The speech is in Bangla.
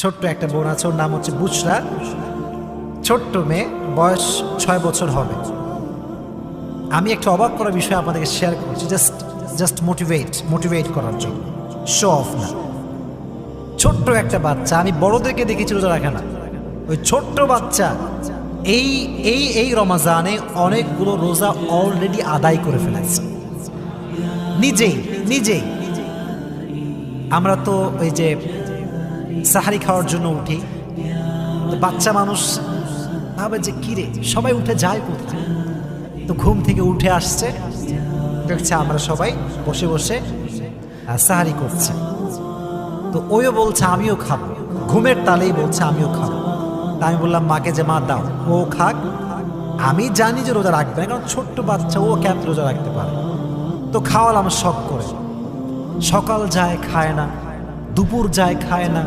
ছোট্ট একটা বোন আছে, ওর নাম হচ্ছে বুশরা। ছোট্ট মেয়ে, বয়স 6 বছর হবে। আমি একটা অবাক করার বিষয় আপনাদেরকে শেয়ার করছি, জাস্ট মোটিভেট করার জন্য, শো অফ না। ছোট্ট একটা বাচ্চা, আমি বড়দেরকে দেখেছি রোজা রাখে না, ওই ছোট্ট বাচ্চা এই এই এই রমাজানে অনেকগুলো রোজা অলরেডি আদায় করে ফেলেছে নিজেই। আমরা তো ওই যে সাহারি খাওয়ার জন্য উঠি, তো বাচ্চা মানুষ ভাবে যে কিরে সবাই উঠে যায় কোথায়, তো ঘুম থেকে উঠে আসছে, দেখছে আমরা সবাই বসে বসে সাহারি করছে, তো ওইও বলছে আমিও খাবো, ঘুমের তালেই বলছে আমিও খাবো। তা আমি বললাম মাকে যে মা দাও, ও খাক, আমি জানি যে রোজা রাখবে না, কারণ ছোট্ট বাচ্চা, ও কেমন রোজা রাখতে পারে। তো খাওয়ালাম শখ করে, সকাল যায় খায় না, দুপুর যায় খায় না,